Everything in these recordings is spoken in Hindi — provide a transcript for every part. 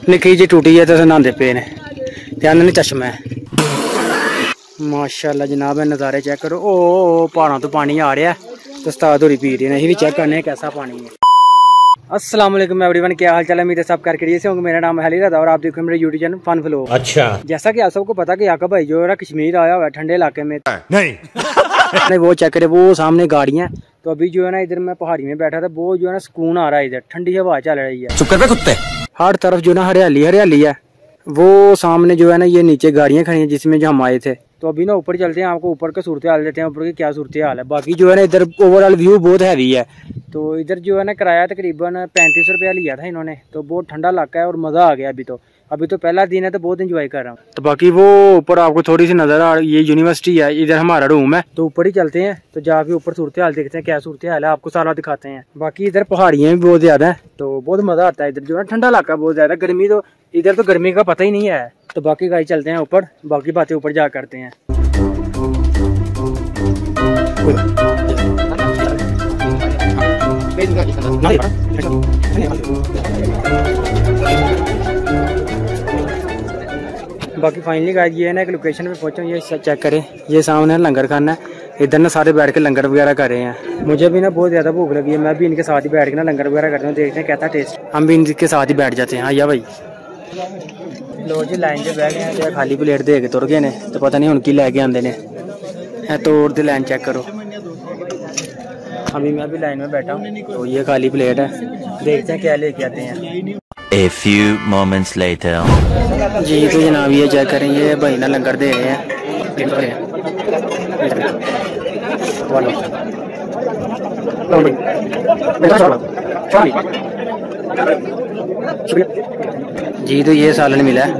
निक्की जी टूटी है तो नहाते पे ने ध्यान नहीं चश्मा है। माशाल्लाह जनाब नज़ारे चेक करो। ओ पहाड़ों तो पानी आ रहा है तो उस्ताद होरी पी रहे हैं, भी चेक करने कैसा पानी है। अस्सलाम वालेकुम एवरीवन, क्या हाल चाल है? मेरे सब करके से होंगे। मेरा नाम है हलीरदा और आप देखो मेरे यूट्यूब चैनल फन फ्लो। अच्छा, जैसा कि आप सबको पता कि याकब भाई जो है कश्मीर आया हुआ है ठंडे इलाके में नहीं वो चेक करे, वो सामने गाड़ियाँ। तो अभी जो है ना इधर मैं पहाड़ी में बैठा था, वो जो है ना सुकून आ रहा है, इधर ठंडी हवा चल रही है। चुप कर कुत्ते। हर तरफ जो ना हरियाली हरियाली है। वो सामने जो है ना ये नीचे गाड़ियाँ खड़ी हैं जिसमें जो हम आए थे। तो अभी ना ऊपर चलते हैं, आपको ऊपर का सूरत हाल देते हैं, ऊपर की क्या सूरत हाल है। बाकी जो है ना इधर ओवरऑल व्यू बहुत हैवी है। तो इधर जो है ना किराया तकरीबन 35 रुपया लिया था इन्होंने। तो बहुत ठंडा इलाका है और मज़ा आ गया। अभी तो पहला दिन है तो बहुत इंजॉय कर रहा हूँ। तो बाकी वो ऊपर आपको थोड़ी सी नज़र आ रही, ये यूनिवर्सिटी है, इधर हमारा रूम है। तो ऊपर ही चलते हैं, तो जाके ऊपर सूरत हाल देखते हैं क्या सूरत हाल है, आपको सारा दिखाते हैं। बाकी इधर पहाड़ियाँ भी बहुत ज़्यादा है तो बहुत मज़ा आता है। इधर जो है ठंडा इलाका बहुत ज़्यादा, गर्मी तो इधर तो गर्मी का पता ही नहीं है। तो बाकी गाइस चलते हैं ऊपर, बाकी बातें ऊपर जा करते हैं। बाकी फाइनली गाइस ये है ना एक लोकेशन पे पहुंचा हूं, ये चेक करें, ये सामने लंगर खाना है। इधर ना सारे बैठ के लंगर वगैरह कर रहे हैं। मुझे भी ना बहुत ज़्यादा भूख लगी है, मैं भी इनके साथ ही बैठ के ना लंगर वगैरह करता हूँ, देखते हैं कैसा टेस्ट। हम भी इनके साथ ही बैठ जाते हैं। हाँ या भाई लो जी लाइन से बैठ गए हैं, खाली प्लेट दे के तुर गए ने, तो पता नहीं उनकी लैके आते ने। तोड़ दी लाइन चेक करो। अभी मैं भी लाइन में बैठा हूँ, तो ये खाली प्लेट है, देखते हैं क्या लेके आते हैं। A few moments later. जी तो जनाब ये चेक करें, ये भाई ना लंगर दे रहे हैं। जी तो ये सालन मिला है।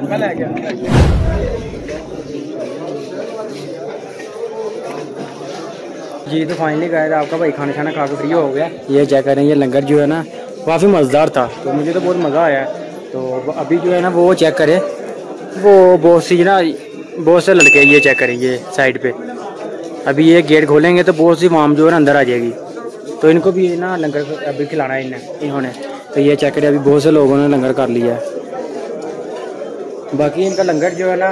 जी तो फाइनली गाइस आपका भाई खाना खाना खा के फ्री हो गया। ये चेक करें, ये लंगर जो है ना काफ़ी मज़ेदार था, तो मुझे तो बहुत मज़ा आया। तो अभी जो है ना वो चेक करें, वो बहुत सी ना बहुत से लड़के, ये चेक करें ये साइड पे। अभी ये गेट खोलेंगे तो बहुत सी वाम जो है ना अंदर आ जाएगी, तो इनको भी ना लंगर अभी खिलाना है इन्होंने। तो ये चेक करें, अभी बहुत से लोगों ने लंगर कर लिया है। बाकी इनका लंगर जो है ना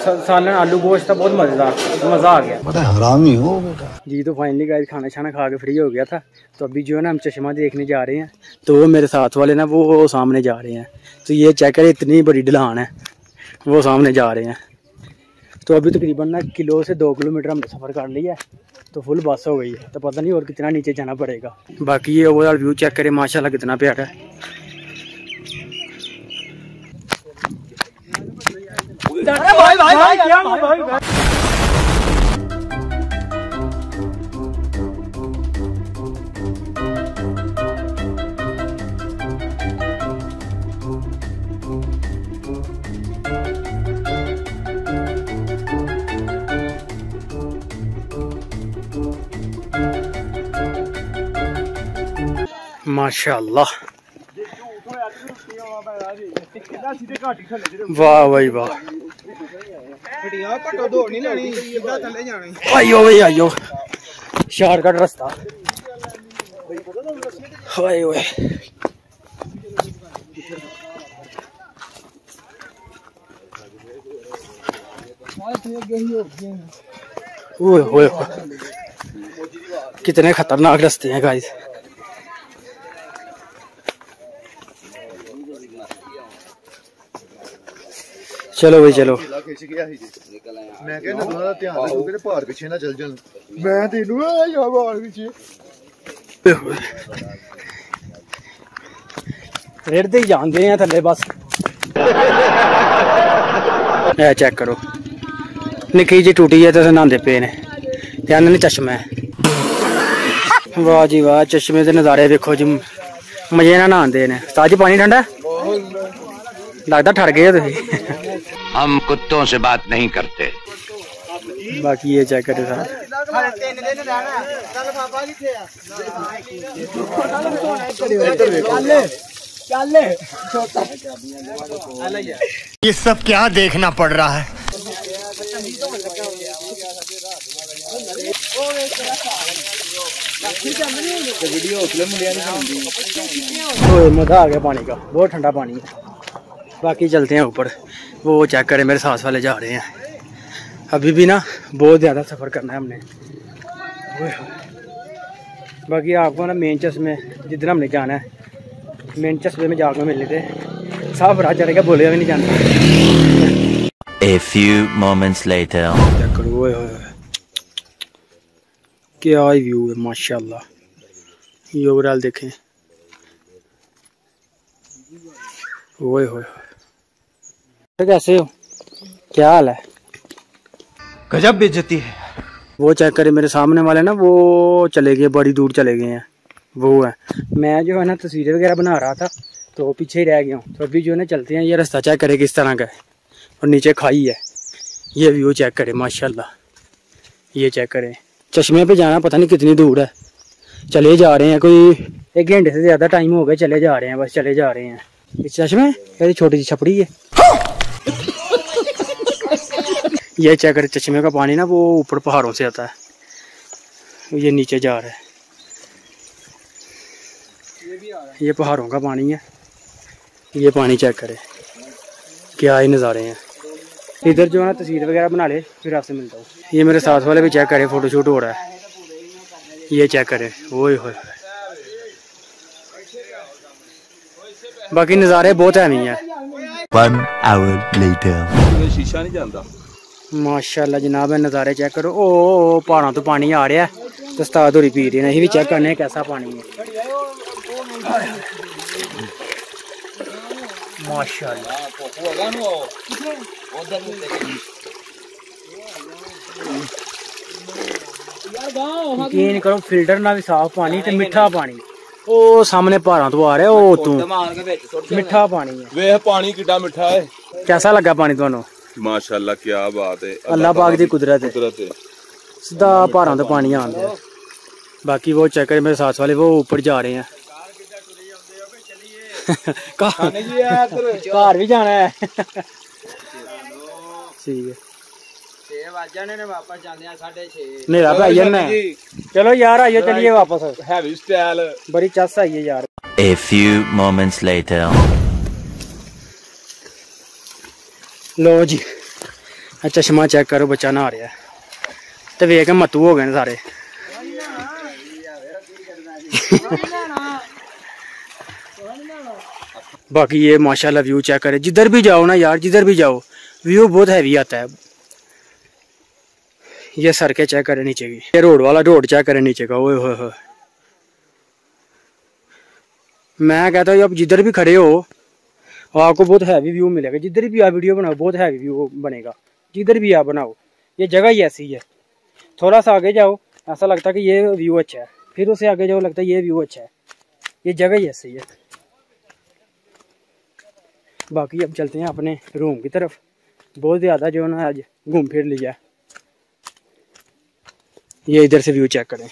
सालन आलू गोश्त था, बहुत मज़ेदार, मज़ा आ गया। बड़ा हरामी हो बेटा। जी तो फाइनली गाइस खाना छाना खा के फ्री हो गया था। तो अभी जो है ना हम चश्मा देखने जा रहे हैं। तो वो मेरे साथ वाले ना वो सामने जा रहे हैं। तो ये चेक करें, इतनी बड़ी ढलान है, वो सामने जा रहे हैं। तो अभी तकरीबन ना 1 से 2 किलोमीटर हमने सफ़र कर लिया है, तो फुल बस हो गई है। तो पता नहीं और कितना नीचे जाना पड़ेगा। बाकी ये ओवरऑल व्यू चेक करें, माशाल्लाह कितना प्यारा है। माशाल्लाह, वाह भाई वाह। आइयो भाई आइयो, शॉर्टकट रास्ता। हाय ओए ओए कितने खतरनाक रास्ते हैं गाइस। चलो भाई चलो। मैं कहना दोनों दा ध्यान रखो कि पहाड़ पीछे ना चल जान। मैं तेनू या पहाड़ पीछे रेड दे जानते हैं थल्ले बस। ए चेक करो, निक्की जी टूटी है तो नहाते पे ने, ध्यान नहीं चश्मा है। वाह जी वाह, चश्मे के नज़ारे देखो जी, मजे ना नहाते ने। ताजी पानी ठंडा लगता, ठर गए तुम। हम कुत्तों से बात नहीं करते। बाकी ये चेक करे साथ ये सब क्या देखना पड़ रहा है। मजा आ गया पानी का, बहुत ठंडा पानी है। बाकी चलते हैं ऊपर। वो चेक करें, मेरे साथ वाले जा रहे हैं। अभी भी ना बहुत ज़्यादा सफ़र करना है हमने। बाकी आपको ना मेन चश्मे जिधर हमने जाना है, मेन चश्मे में जाकर मिल लेते साफ रात चढ़ेगा, बोलेगा भी नहीं जानता। A few moments later. Check करो, ओए होए क्या व्यू है माशाल्लाह। ये ओवरऑल देखें, ओए होए। कैसे हो, क्या हाल है? गजब बेइज्जती है। वो चेक करे मेरे सामने वाले ना, वो चले गए, बड़ी दूर चले गए हैं। वो है, मैं जो है ना तस्वीरें वगैरह बना रहा था तो पीछे ही रह गया हूँ। तो अभी जो है ना चलते हैं। ये रास्ता चेक करे किस तरह का है, और नीचे खाई है। ये व्यू चेक करे माशाल्लाह। ये चेक करें, चश्मे पे जाना पता नहीं कितनी दूर है। चले जा रहे हैं, कोई 1 घंटे से ज़्यादा टाइम हो गया, चले जा रहे हैं, बस चले जा रहे हैं। इस चश्मे ये छोटी सी छपड़ी है। ये चेक करे, चश्मे का पानी ना वो ऊपर पहाड़ों से आता है, ये नीचे जा रहा है। ये पहाड़ों का पानी है। ये पानी चेक करे, क्या ही नज़ारे हैं। इधर जो है ना तस्वीर वगैरह बना ले, फिर आपसे मिलता हूँ। ये मेरे साथ वाले भी चेक करे, फोटोशूट हो रहा है। ये चेक करे, ओए होए। बाकी नज़ारे बहुत अहमी है। 1 hour later. शीशा नहीं जाता माशाल्लाह जनाब, नज़ारे चेक करो। ओ पहाड़ों तो पानी आ रहा है, तो उस्ताद होरी पी रहे हैं। भी चेक करने कैसा पानी है माशाल्लाह। यकीन करो, फिल्टर ना भी साफ पानी ते मिठा पानी। ओ सामने पहाड़ों तो आ रहा है, ओ तू मिठा पानी है। वे पानी कितना मिठा है। कैसा लगा पानी ਤੁਹਾਨੂੰ? माशाल्लाह क्या बात है, अल्लाह पाक की कुदरत है। है। सीधा पहाड़ों तो पानी आंदा है। बाकी वो चेक करे मेरे साथ वाले, वो ऊपर जा रहे हैं। घर भी जाना है। ठीक है, मेरा भाई है। चलो यार आइए, चलिए वापस। हैवी स्टाइल, बड़ी चस आई है यार। A few moments later. लो जी, चश्मा चेक करो, बच्चा नहा रहा है। तो वेख मत्तू हो गए सारे। बाकी ये माशाल्लाह व्यू चेक करे, जिधर भी जाओ ना यार, जिधर भी जाओ व्यू बहुत हैवी आता है। ये सड़कें चेक करे नीचे की, ये रोड वाला रोड चेक करे नीचे का। ओए होए होए, मैं कहता हूँ आप जिधर भी खड़े हो आपको बहुत हैवी व्यू मिलेगा। जिधर भी आप वीडियो बनाओ बहुत हैवी व्यू बनेगा, जिधर भी आप बनाओ। ये जगह ही ऐसी है, थोड़ा सा आगे जाओ ऐसा लगता है कि ये व्यू अच्छा है, फिर उससे आगे जाओ लगता है ये व्यू अच्छा है। ये जगह ही ऐसी है। बाकी अब चलते हैं अपने रूम की तरफ। बहुत ज़्यादा जो है ना आज घूम फिर लिया। ये इधर से व्यू चेक करें।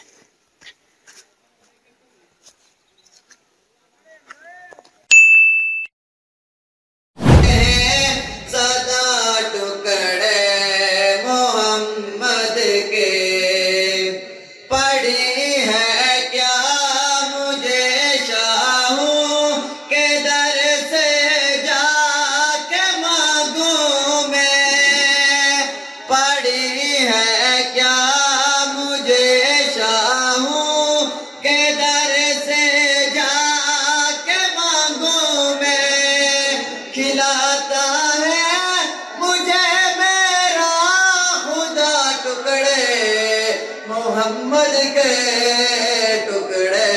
मोहम्मद के टुकड़े